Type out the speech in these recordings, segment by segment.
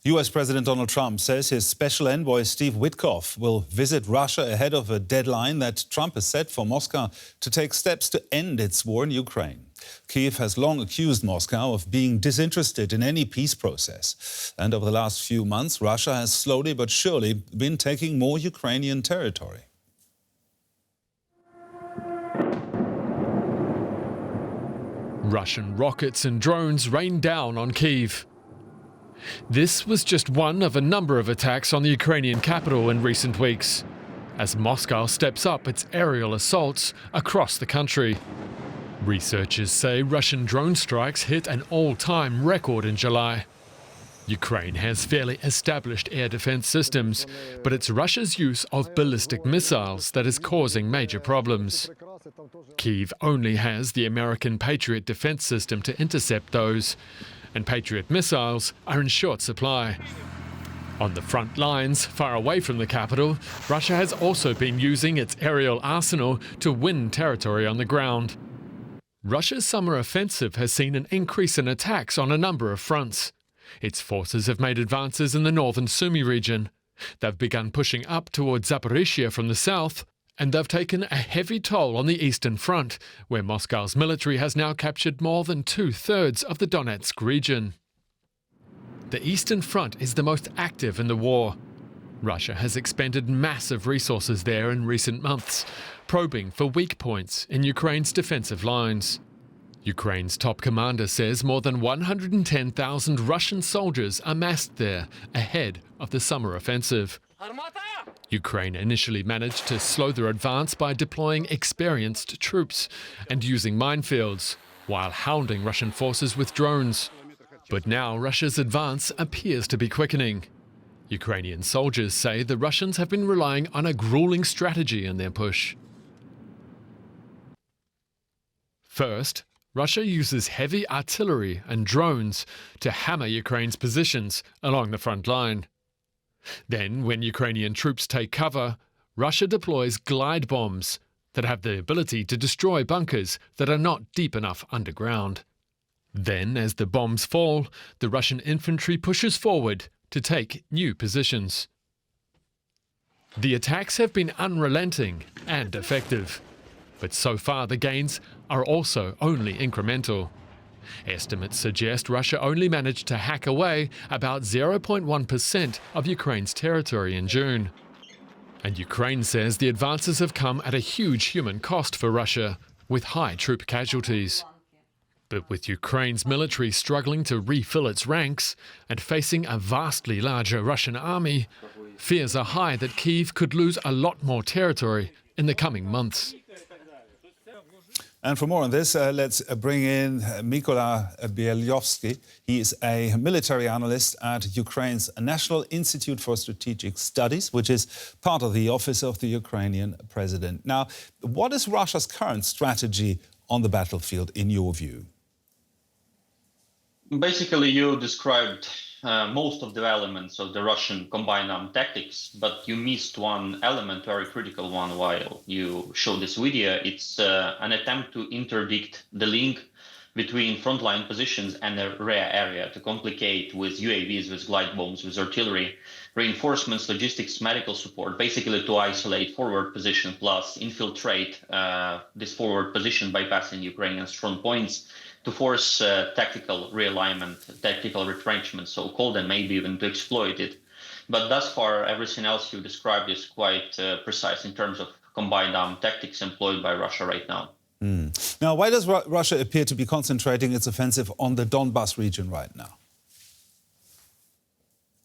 US President Donald Trump says his special envoy Steve Witkoff will visit Russia ahead of a deadline that Trump has set for Moscow to take steps to end its war in Ukraine. Kyiv has long accused Moscow of being disinterested in any peace process. And over the last few months, Russia has slowly but surely been taking more Ukrainian territory. Russian rockets and drones rained down on Kyiv. This was just one of a number of attacks on the Ukrainian capital in recent weeks, as Moscow steps up its aerial assaults across the country. Researchers say Russian drone strikes hit an all-time record in July. Ukraine has fairly established air defense systems, but it's Russia's use of ballistic missiles that is causing major problems. Kyiv only has the American Patriot defense system to intercept those, and Patriot missiles are in short supply. On the front lines, far away from the capital, Russia has also been using its aerial arsenal to win territory on the ground. Russia's summer offensive has seen an increase in attacks on a number of fronts. Its forces have made advances in the northern Sumy region. They've begun pushing up towards Zaporizhzhia from the south, and they've taken a heavy toll on the eastern front, where Moscow's military has now captured more than 2/3 of the Donetsk region. The eastern front is the most active in the war. Russia has expended massive resources there in recent months, probing for weak points in Ukraine's defensive lines. Ukraine's top commander says more than 110,000 Russian soldiers are massed there ahead of the summer offensive. Ukraine initially managed to slow their advance by deploying experienced troops and using minefields, while hounding Russian forces with drones. But now Russia's advance appears to be quickening. Ukrainian soldiers say the Russians have been relying on a grueling strategy in their push. First, Russia uses heavy artillery and drones to hammer Ukraine's positions along the front line. Then, when Ukrainian troops take cover, Russia deploys glide bombs that have the ability to destroy bunkers that are not deep enough underground. Then, as the bombs fall, the Russian infantry pushes forward to take new positions. The attacks have been unrelenting and effective, but so far the gains are also only incremental. Estimates suggest Russia only managed to hack away about 0.1% of Ukraine's territory in June. And Ukraine says the advances have come at a huge human cost for Russia, with high troop casualties. But with Ukraine's military struggling to refill its ranks and facing a vastly larger Russian army, fears are high that Kyiv could lose a lot more territory in the coming months. And for more on this, let's bring in Mykola Bielieskov. He is a military analyst at Ukraine's National Institute for Strategic Studies, which is part of the office of the Ukrainian president. Now, what is Russia's current strategy on the battlefield, in your view? Basically, you described most of the elements of the Russian combined armed tactics, but you missed one element, very critical one, while you showed this video. It's an attempt to interdict the link between frontline positions and the rear area, to complicate with UAVs, with glide bombs, with artillery, reinforcements, logistics, medical support, basically to isolate forward position plus infiltrate this forward position, bypassing Ukrainian strong points, to force tactical realignment, tactical retrenchment, so-called, and maybe even to exploit it. But thus far, everything else you described is quite precise in terms of combined armed tactics employed by Russia right now. Now, why does Russia appear to be concentrating its offensive on the Donbas region right now?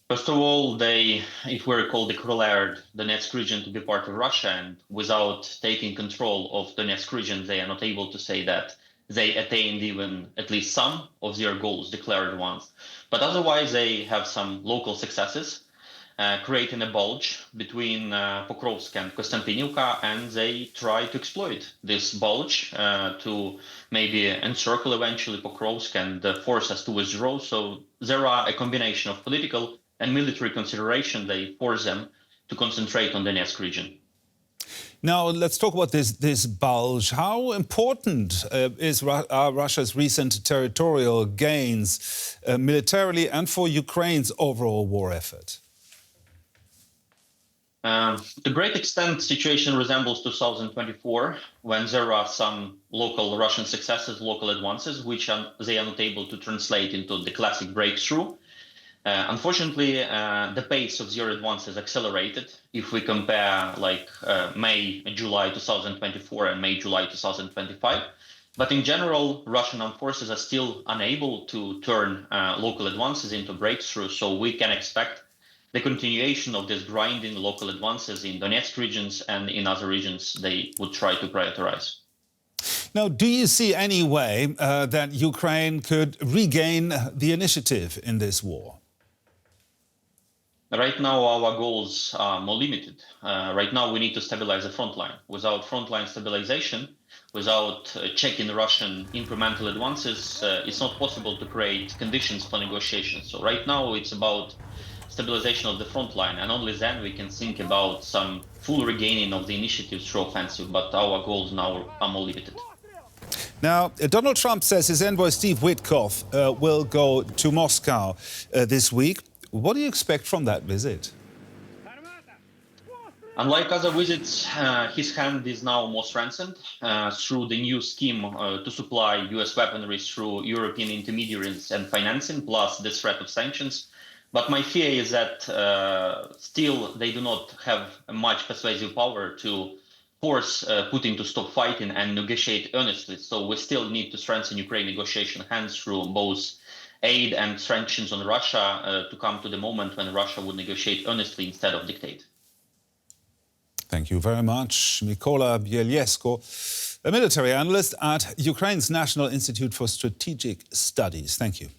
First of all, they, if we recall, declared the Donetsk region to be part of Russia, and without taking control of the Donetsk region, they are not able to say that they attained even at least some of their goals, declared ones. But otherwise, they have some local successes, creating a bulge between Pokrovsk and Konstantinivka, and they try to exploit this bulge to maybe encircle eventually Pokrovsk and force us to withdraw. So there are a combination of political and military consideration. They force them to concentrate on the Donetsk region. Now, let's talk about this bulge. How important are Russia's recent territorial gains militarily and for Ukraine's overall war effort? To a great extent, situation resembles 2024, when there are some local Russian successes, local advances, which they are not able to translate into the classic breakthrough. Unfortunately, the pace of their advances accelerated. If we compare May, July 2024 and May, July 2025. But in general, Russian armed forces are still unable to turn local advances into breakthroughs. So we can expect the continuation of this grinding local advances in Donetsk regions and in other regions they would try to prioritize. Now, do you see any way that Ukraine could regain the initiative in this war? Right now, our goals are more limited. Right now, we need to stabilize the front line. Without frontline stabilization, without checking Russian incremental advances, it's not possible to create conditions for negotiations. So right now, it's about stabilization of the front line, and only then we can think about some full regaining of the initiative through offensive. But our goals now are more limited. Now, Donald Trump says his envoy Steve Witkoff will go to Moscow this week. What do you expect from that visit? Unlike other visits, his hand is now more strengthened through the new scheme to supply US weaponry through European intermediaries and financing, plus the threat of sanctions. But my fear is that still they do not have much persuasive power to force Putin to stop fighting and negotiate earnestly. So we still need to strengthen Ukraine negotiation hands through both aid and sanctions on Russia to come to the moment when Russia would negotiate earnestly instead of dictate. Thank you very much. Mykola Bielieskov, a military analyst at Ukraine's National Institute for Strategic Studies. Thank you.